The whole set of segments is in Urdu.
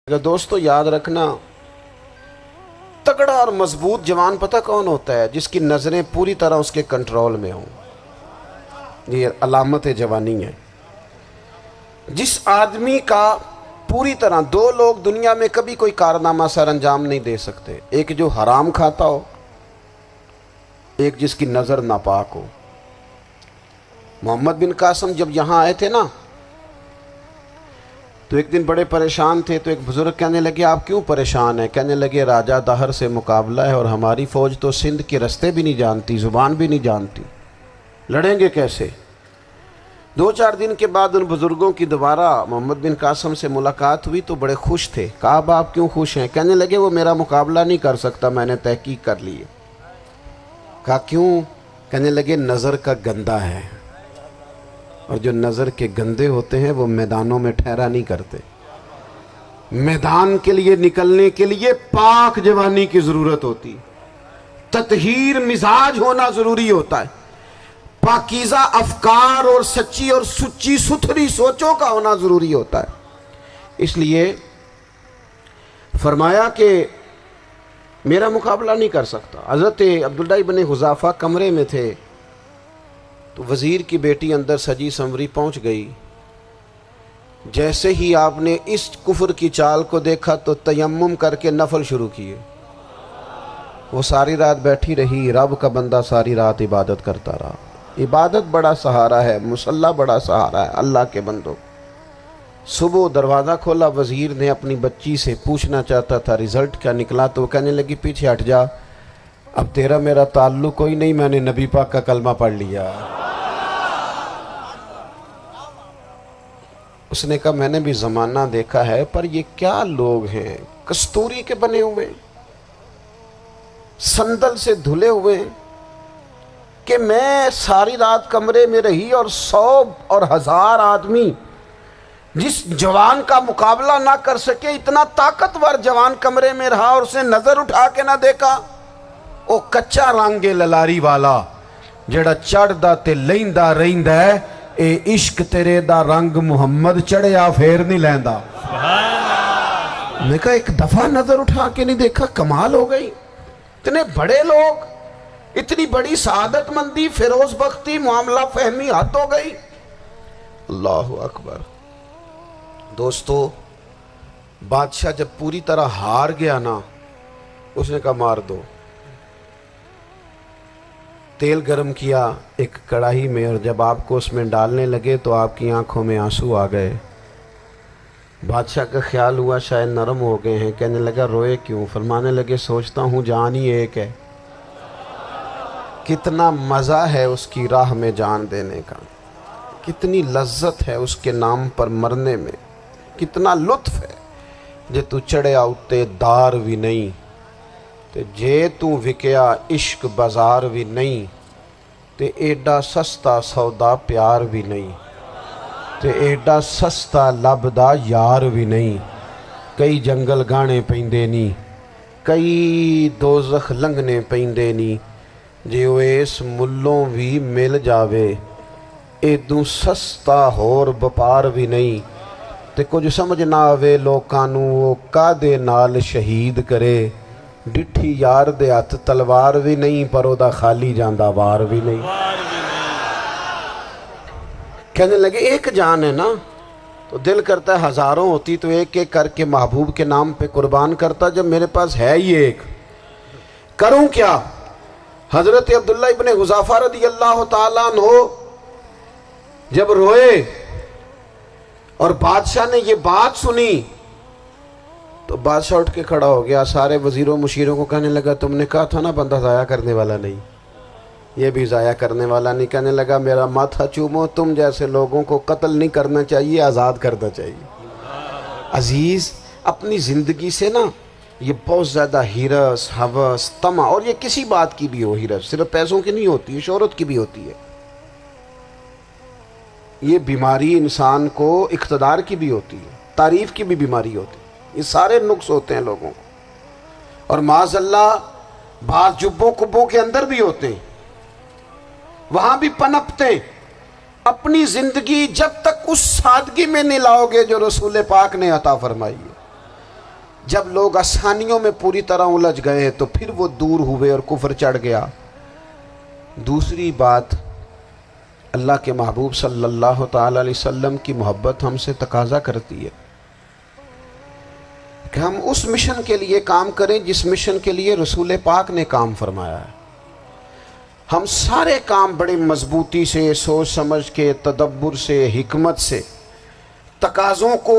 دوستو یاد رکھنا، تگڑا اور مضبوط جوان پتہ کون ہوتا ہے؟ جس کی نظریں پوری طرح اس کے کنٹرول میں ہوں۔ یہ علامت جوانی ہے۔ جس آدمی کا پوری طرح، دو لوگ دنیا میں کبھی کوئی کارنامہ سر انجام نہیں دے سکتے، ایک جو حرام کھاتا ہو، ایک جس کی نظر ناپاک ہو۔ محمد بن قاسم جب یہاں آئے تھے نا، تو ایک دن بڑے پریشان تھے، تو ایک بزرگ کہنے لگے آپ کیوں پریشان ہیں؟ کہنے لگے راجہ دہر سے مقابلہ ہے اور ہماری فوج تو سندھ کے رستے بھی نہیں جانتی، زبان بھی نہیں جانتی، لڑیں گے کیسے؟ دو چار دن کے بعد ان بزرگوں کی دوبارہ محمد بن قاسم سے ملاقات ہوئی تو بڑے خوش تھے۔ کہا اب آپ کیوں خوش ہیں؟ کہنے لگے وہ میرا مقابلہ نہیں کر سکتا، میں نے تحقیق کر لی ہے۔ کہا کیوں؟ کہنے لگے نظر کا گندہ ہے، اور جو نظر کے گندے ہوتے ہیں وہ میدانوں میں ٹھہرا نہیں کرتے۔ میدان کے لیے نکلنے کے لیے پاک جوانی کی ضرورت ہوتی، تطہیر مزاج ہونا ضروری ہوتا ہے، پاکیزہ افکار اور سچی اور سچی ستھری سوچوں کا ہونا ضروری ہوتا ہے۔ اس لیے فرمایا کہ میرا مقابلہ نہیں کر سکتا۔ حضرت عبداللہ ابن حذافہ کمرے میں تھے، تو وزیر کی بیٹی اندر سجی سنوری پہنچ گئی۔ جیسے ہی آپ نے اس کفر کی چال کو دیکھا تو تیمم کر کے نفل شروع کیے۔ وہ ساری رات بیٹھی رہی، رب کا بندہ ساری رات عبادت کرتا رہا۔ عبادت بڑا سہارا ہے، مصلی بڑا سہارا ہے اللہ کے بندوں۔ صبح دروازہ کھولا، وزیر نے اپنی بچی سے پوچھنا چاہتا تھا رزلٹ کیا نکلا، تو وہ کہنے لگی پیچھے ہٹ جا، اب تیرا میرا تعلق کوئی نہیں، میں نے نبی پاک کا کلمہ پڑھ لیا۔ اس نے کہا میں نے بھی زمانہ دیکھا ہے، پر یہ کیا لوگ ہیں، کستوری کے بنے ہوئے، سندل سے دھلے ہوئے، کہ میں ساری رات کمرے میں رہی اور 100 اور 1000 آدمی جس جوان کا مقابلہ نہ کر سکے، اتنا طاقتور جوان کمرے میں رہا اور اس نے نظر اٹھا کے نہ دیکھا۔ او کچا رنگ للاری والا جڑا چڑھدا تے لیندا رہندا ہے، اے عشق تیرے دا رنگ محمد چڑھیا پھر نہیں لیندا۔ میں کہا ایک دفعہ نظر اٹھا کے نہیں دیکھا، کمال ہو گئی۔ اتنے بڑے لوگ، اتنی بڑی سعادت مندی، فیروز بختی، معاملہ فہمی حد ہو گئی۔ اللہ اکبر۔ دوستو بادشاہ جب پوری طرح ہار گیا نا، اس نے کہا مار دو۔ تیل گرم کیا ایک کڑاہی میں، اور جب آپ کو اس میں ڈالنے لگے تو آپ کی آنکھوں میں آنسو آ گئے۔ بادشاہ کا خیال ہوا شاید نرم ہو گئے ہیں، کہنے لگا روئے کیوں؟ فرمانے لگے سوچتا ہوں جان ہی ایک ہے، کتنا مزہ ہے اس کی راہ میں جان دینے کا، کتنی لذت ہے اس کے نام پر مرنے میں، کتنا لطف ہے۔ جے تو چڑھیا اتے دار بھی نہیں، تے جے تو وکیا عشق بازار بھی نہیں، تے ایڈا سستا سودا پیار بھی نہیں، تے ایڈا سستا لبدا یار بھی نہیں۔ کئی جنگل گانے پیندے نہیں، کئی دوزخ لنگنے پیندے نہیں، جے وہ اس ملوں بھی مل جاوے، ایدوں سستا ہور بپار بھی نہیں۔ تے کچھ سمجھ نہ آوے لوکاں نوں وہ کادے نال شہید کرے، ڈٹھی یار دے ہاتھ تلوار بھی نہیں، پر او دا خالی جاندہ وار بھی نہیں۔ کہنے لگے ایک جان ہے نا، تو دل کرتا ہے ہزاروں ہوتی تو ایک ایک کر کے محبوب کے نام پہ قربان کرتا، جب میرے پاس ہے ہی ایک، کروں کیا؟ حضرت عبداللہ ابن حذافہ رضی اللہ تعالیٰ عنہ جب روئے اور بادشاہ نے یہ بات سنی، تو بادشاہ اٹھ کے کھڑا ہو گیا، سارے وزیروں مشیروں کو کہنے لگا تم نے کہا تھا نا بندہ ضائع کرنے والا نہیں، یہ بھی ضائع کرنے والا نہیں۔ کہنے لگا میرا ماتھا چومو، تم جیسے لوگوں کو قتل نہیں کرنا چاہیے، آزاد کرنا چاہیے۔ عزیز اپنی زندگی سے نا یہ بہت زیادہ ہرس، ہوس، طمع، اور یہ کسی بات کی بھی ہو، ہرس صرف پیسوں کی نہیں ہوتی ہے، شہرت کی بھی ہوتی ہے، یہ بیماری انسان کو اقتدار کی بھی ہوتی ہے، تعریف کی بھی بیماری ہوتی ہے، یہ سارے نقص ہوتے ہیں لوگوں کو، اور معاذ اللہ بعض جبوں کبوں کے اندر بھی ہوتے ہیں، وہاں بھی پنپتے ہیں۔ اپنی زندگی جب تک اس سادگی میں نہیں لاؤ گے جو رسول پاک نے عطا فرمائی ہے، جب لوگ آسانیوں میں پوری طرح الجھ گئے تو پھر وہ دور ہوئے اور کفر چڑھ گیا۔ دوسری بات، اللہ کے محبوب صلی اللہ تعالی علیہ وسلم کی محبت ہم سے تقاضا کرتی ہے کہ ہم اس مشن کے لیے کام کریں جس مشن کے لیے رسول پاک نے کام فرمایا ہے۔ ہم سارے کام بڑے مضبوطی سے، سوچ سمجھ کے، تدبر سے، حکمت سے، تقاضوں کو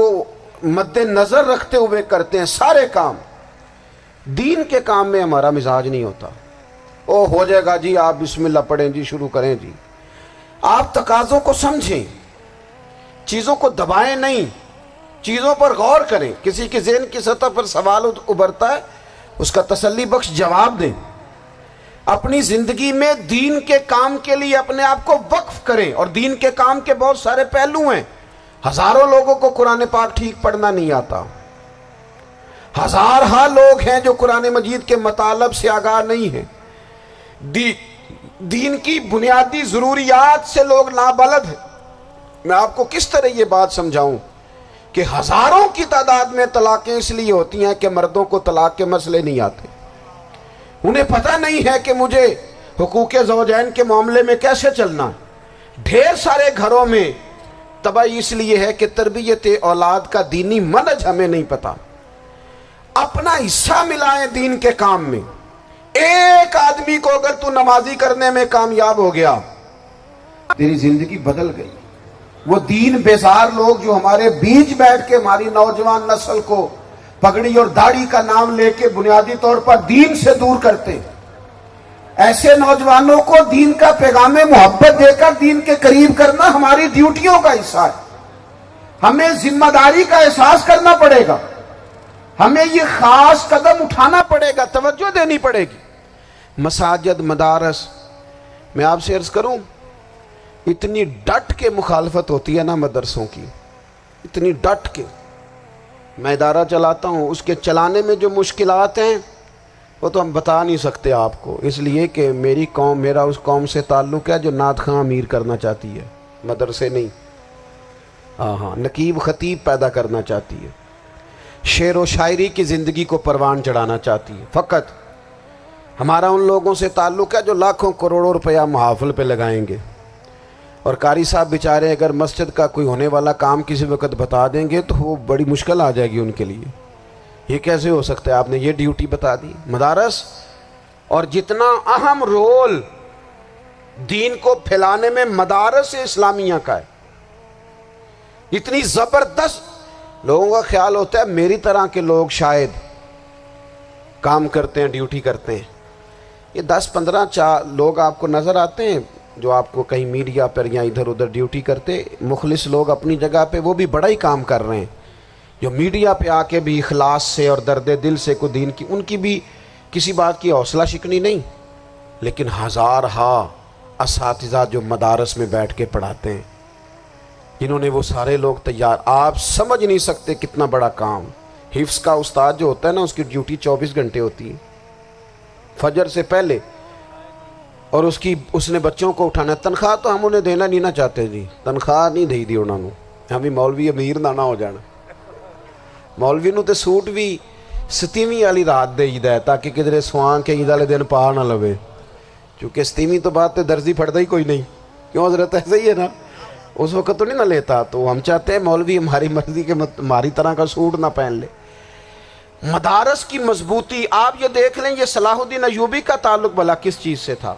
مد نظر رکھتے ہوئے کرتے ہیں سارے کام۔ دین کے کام میں ہمارا مزاج نہیں ہوتا، او ہو جائے گا جی، آپ بسم اللہ پڑھیں جی، شروع کریں جی۔ آپ تقاضوں کو سمجھیں، چیزوں کو دبائیں نہیں، چیزوں پر غور کریں۔ کسی کے ذہن کی سطح پر سوال ابھرتا ہے، اس کا تسلی بخش جواب دیں۔ اپنی زندگی میں دین کے کام کے لیے اپنے آپ کو وقف کریں، اور دین کے کام کے بہت سارے پہلو ہیں۔ ہزاروں لوگوں کو قرآن پاک ٹھیک پڑھنا نہیں آتا، ہزارہا لوگ ہیں جو قرآن مجید کے مطالب سے آگاہ نہیں ہیں، دین کی بنیادی ضروریات سے لوگ نابلد ہیں۔ میں آپ کو کس طرح یہ بات سمجھاؤں کہ ہزاروں کی تعداد میں طلاقیں اس لیے ہوتی ہیں کہ مردوں کو طلاق کے مسئلے نہیں آتے، انہیں پتہ نہیں ہے کہ مجھے حقوق زوجین کے معاملے میں کیسے چلنا۔ ڈھیر سارے گھروں میں تباہی اس لیے ہے کہ تربیت اولاد کا دینی منہج ہمیں نہیں پتا۔ اپنا حصہ ملائیں دین کے کام میں۔ ایک آدمی کو اگر تو نمازی کرنے میں کامیاب ہو گیا، تیری زندگی بدل گئی۔ وہ دین بیزار لوگ جو ہمارے بیچ بیٹھ کے ہماری نوجوان نسل کو پگڑی اور داڑھی کا نام لے کے بنیادی طور پر دین سے دور کرتے، ایسے نوجوانوں کو دین کا پیغام محبت دے کر دین کے قریب کرنا ہماری ڈیوٹیوں کا حصہ ہے۔ ہمیں ذمہ داری کا احساس کرنا پڑے گا، ہمیں یہ خاص قدم اٹھانا پڑے گا، توجہ دینی پڑے گی۔ مساجد، مدارس، میں آپ سے عرض کروں، اتنی ڈٹ کے مخالفت ہوتی ہے نا مدرسوں کی، اتنی ڈٹ کے۔ میں ادارہ چلاتا ہوں، اس کے چلانے میں جو مشکلات ہیں وہ تو ہم بتا نہیں سکتے آپ کو، اس لیے کہ میری قوم، میرا اس قوم سے تعلق ہے جو نعت خواں امیر کرنا چاہتی ہے، مدرسے نہیں۔ ہاں، نقیب خطیب پیدا کرنا چاہتی ہے، شعر و شاعری کی زندگی کو پروان چڑھانا چاہتی ہے۔ فقط ہمارا ان لوگوں سے تعلق ہے جو لاکھوں کروڑوں روپیہ محافل پہ لگائیں گے، اور قاری صاحب بیچارے اگر مسجد کا کوئی ہونے والا کام کسی وقت بتا دیں گے تو وہ بڑی مشکل آ جائے گی ان کے لیے۔ یہ کیسے ہو سکتا ہے، آپ نے یہ ڈیوٹی بتا دی۔ مدارس، اور جتنا اہم رول دین کو پھیلانے میں مدارس اسلامیہ کا ہے، اتنی زبردست، لوگوں کا خیال ہوتا ہے میری طرح کے لوگ شاید کام کرتے ہیں، ڈیوٹی کرتے ہیں۔ یہ 10-15 لوگ آپ کو نظر آتے ہیں جو آپ کو کہیں میڈیا پر یا ادھر ادھر ڈیوٹی کرتے، مخلص لوگ اپنی جگہ پہ، وہ بھی بڑا ہی کام کر رہے ہیں، جو میڈیا پہ آ کے بھی اخلاص سے اور درد دل سے کو دین کی، ان کی بھی کسی بات کی حوصلہ شکنی نہیں۔ لیکن ہزارہا اساتذہ جو مدارس میں بیٹھ کے پڑھاتے ہیں، جنہوں نے وہ سارے لوگ تیار، آپ سمجھ نہیں سکتے کتنا بڑا کام۔ حفظ کا استاد جو ہوتا ہے نا، اس کی ڈیوٹی 24 گھنٹے ہوتی ہے، فجر سے پہلے، اور اس نے بچوں کو اٹھانا۔ تنخواہ تو ہم انہیں دینا نہیں نہ چاہتے جی، تنخواہ نہیں دے دی انہوں نے، ہمیں مولوی امیر نہ ہو جانا۔ مولوی نو تے سوٹ بھی 27ویں والی رات دے ہے تاکہ کدھر سوان کے عید والے دن پا نہ لوے، چونکہ 27ویں تو بعد تے درزی پھڑتا ہی کوئی نہیں، کیوں حضرت؟ ایسے ہی ہے نا، اس وقت تو نہیں نہ لیتا۔ تو ہم چاہتے ہیں مولوی ہماری مرضی کے ہماری طرح کا سوٹ نہ پہن لے۔ مدارس کی مضبوطی، آپ یہ دیکھ لیں، یہ صلاح الدین ایوبی کا تعلق بھلا کس چیز سے تھا؟